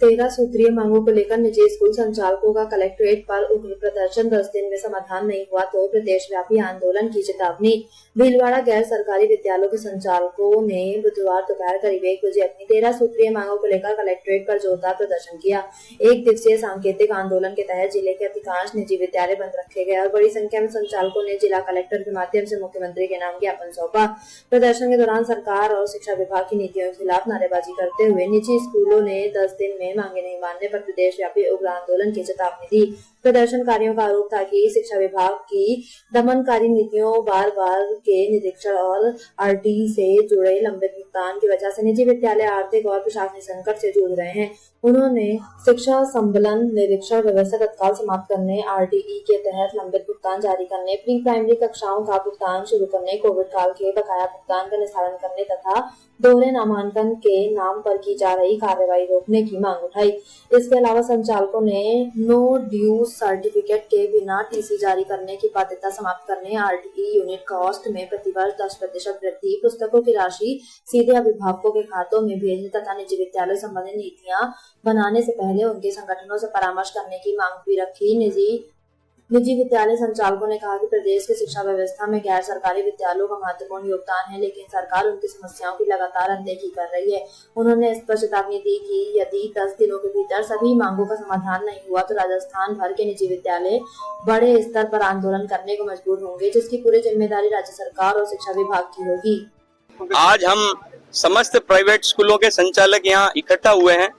13 सूत्रीय मांगों को लेकर निजी स्कूल संचालकों का कलेक्ट्रेट पर उग्र प्रदर्शन। 10 दिन में समाधान नहीं हुआ तो प्रदेश व्यापी आंदोलन की चेतावनी। भीलवाड़ा गैर सरकारी विद्यालयों के संचालकों ने बुधवार दोपहर करीब 1 बजे अपनी 13 सूत्रीय मांगों को लेकर कलेक्ट्रेट पर जोरदार प्रदर्शन किया। एक दिवसीय सांकेतिक आंदोलन के तहत जिले के अधिकांश निजी विद्यालय बंद रखे गए और बड़ी संख्या में संचालकों ने जिला कलेक्टर के माध्यम से मुख्यमंत्री के नाम ज्ञापन सौंपा। प्रदर्शन के दौरान सरकार और शिक्षा विभाग की नीतियों के खिलाफ नारेबाजी करते हुए निजी स्कूलों ने 10 दिन में मांगे नहीं मानने पर प्रदेश व्यापी उग्र आंदोलन की चेतावनी दी। प्रदर्शनकारियों का आरोप था कि शिक्षा विभाग की दमनकारी नीतियों, बार बार के निरीक्षण और आरटीई से जुड़े लंबित भुगतान की वजह से निजी विद्यालय आर्थिक और प्रशासनिक संकट से जूझ रहे हैं। उन्होंने शिक्षा संबलन निरीक्षण व्यवस्था तत्काल समाप्त करने, आरटीई के तहत लंबित भुगतान जारी करने, प्री प्राइमरी कक्षाओं का भुगतान शुरू करने, कोविड काल के बकाया भुगतान का निस्तारण करने तथा दोहरे नामांकन के नाम पर की जा रही कार्रवाई रोकने की मांग उठाई। इसके अलावा संचालकों ने नो ड्यू सर्टिफिकेट के बिना टीसी जारी करने की बाध्यता समाप्त करने, आरटीई यूनिट कॉस्ट में प्रतिवर्ष 10% वृद्धि, पुस्तकों की राशि सीधे अभिभावकों के खातों में भेजने तथा निजी विद्यालय संबंधी नीतियां बनाने से पहले उनके संगठनों से परामर्श करने की मांग भी रखी। निजी विद्यालय संचालकों ने कहा कि प्रदेश की शिक्षा व्यवस्था में गैर सरकारी विद्यालयों का महत्वपूर्ण योगदान है, लेकिन सरकार उनकी समस्याओं की लगातार अनदेखी कर रही है। उन्होंने स्पष्ट चेतावनी दी कि यदि 10 दिनों के भीतर सभी मांगों का समाधान नहीं हुआ तो राजस्थान भर के निजी विद्यालय बड़े स्तर पर आंदोलन करने को मजबूर होंगे, जिसकी पूरी जिम्मेदारी राज्य सरकार और शिक्षा विभाग की होगी। आज हम समस्त प्राइवेट स्कूलों के संचालक यहाँ इकट्ठा हुए हैं।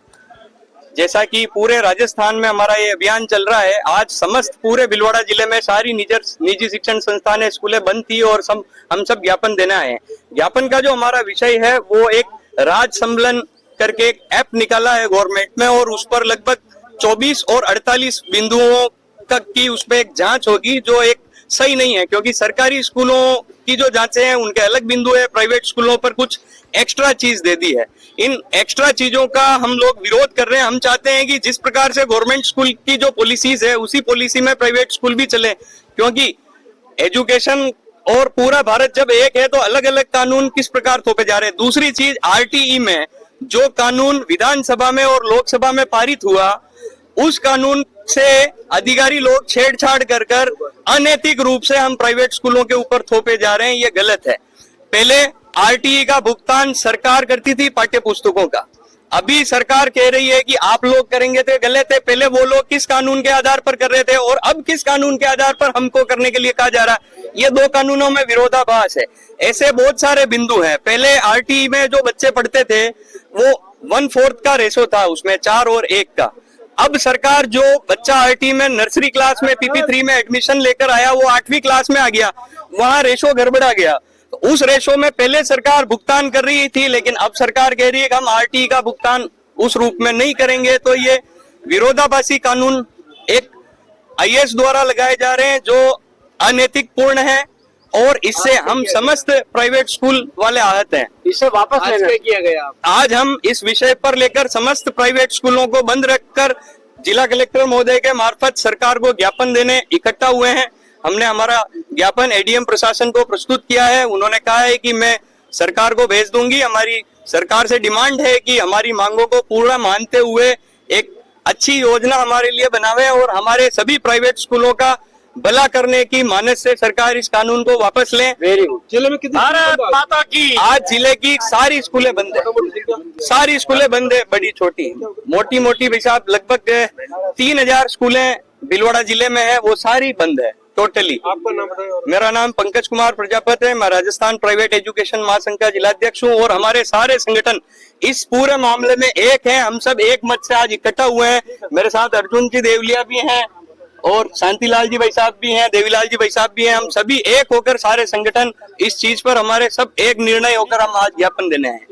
जैसा कि पूरे राजस्थान में हमारा ये अभियान चल रहा है, आज समस्त पूरे भीलवाड़ा जिले में सारी निजी शिक्षण संस्थानें, स्कूलें बंद थी और हम सब ज्ञापन देना है। ज्ञापन का जो हमारा विषय है वो एक राज सम्मेलन करके एक ऐप निकाला है गवर्नमेंट में, और उस पर लगभग 24 और 48 बिंदुओं तक की उस पर एक जांच होगी, जो एक सही नहीं है, क्योंकि सरकारी स्कूलों की जो जांचें हैं उनके अलग बिंदु है, प्राइवेट स्कूलों पर कुछ एक्स्ट्रा चीज दे दी है। इन एक्स्ट्रा चीजों का हम लोग विरोध कर रहे हैं। हम चाहते हैं कि जिस प्रकार से गवर्नमेंट स्कूल की जो पॉलिसीज है उसी पॉलिसी में प्राइवेट स्कूल भी चले, क्योंकि एजुकेशन और पूरा भारत जब एक है तो अलग अलग कानून किस प्रकार थोपे जा रहे हैं। दूसरी चीज, आरटीई में जो कानून विधानसभा में और लोकसभा में पारित हुआ, उस कानून से अधिकारी लोग छेड़छाड़ कर अनैतिक रूप से हम प्राइवेट स्कूलों के ऊपर थोपे जा रहे हैं। ये गलत है। पहले आरटीई का भुगतान सरकार करती थी पाठ्य पुस्तकों का, अभी सरकार कह रही है कि आप लोग करेंगे तो गलत है। पहले वो लोग किस कानून के आधार पर कर रहे थे और अब किस कानून के आधार पर हमको करने के लिए कहा जा रहा है। ये दो कानूनों में विरोधाभास है। ऐसे बहुत सारे बिंदु हैं। पहले आरटीई में जो बच्चे पढ़ते थे वो 1/4 का रेशो था, उसमें 4 और 1 का। अब सरकार जो बच्चा आरटीई में नर्सरी क्लास में PP3 में एडमिशन लेकर आया वो 8वीं क्लास में आ गया, वहां रेशो गड़बड़ा गया। तो उस रेशो में पहले सरकार भुगतान कर रही थी, लेकिन अब सरकार कह रही है कि हम आरटीई का भुगतान उस रूप में नहीं करेंगे। तो ये विरोधाभासी कानून एक आईएएस द्वारा लगाए जा रहे हैं जो अनैतिक पूर्ण है, और इससे हम समस्त प्राइवेट स्कूल वाले आहत हैं। इसे वापस लेना किया गया। आज हम इस विषय पर लेकर समस्त प्राइवेट स्कूलों को बंद रखकर जिला कलेक्टर महोदय के मार्फत सरकार को ज्ञापन देने इकट्ठा हुए हैं। हमने हमारा ज्ञापन एडीएम प्रशासन को प्रस्तुत किया है। उन्होंने कहा है कि मैं सरकार को भेज दूंगी। हमारी सरकार से डिमांड है कि हमारी मांगों को पूरा मानते हुए एक अच्छी योजना हमारे लिए बनावे और हमारे सभी प्राइवेट स्कूलों का भला करने की मानस से सरकार इस कानून को वापस लें। Very good. जिले में कितनी भारत माता की। आज जिले की सारी स्कूलें बंद है, सारी स्कूलें बंद है, बड़ी छोटी मोटी मोटी भाई साहब लगभग 3000 स्कूलें भीलवाड़ा जिले में है, वो सारी बंद है टोटली। आपका नाम बताइए। मेरा नाम पंकज कुमार प्रजापति है। मैं राजस्थान प्राइवेट एजुकेशन महासंघ का जिलाध्यक्ष हूँ, और हमारे सारे संगठन इस पूरे मामले में एक है। हम सब एक मत से आज इकट्ठा हुए हैं। मेरे साथ अर्जुन जी देवलिया भी हैं और शांतिलाल जी भाई साहब भी हैं, देवीलाल जी भाई साहब भी हैं। हम सभी एक होकर सारे संगठन इस चीज पर हमारे सब एक निर्णय होकर हम आज ज्ञापन देने हैं।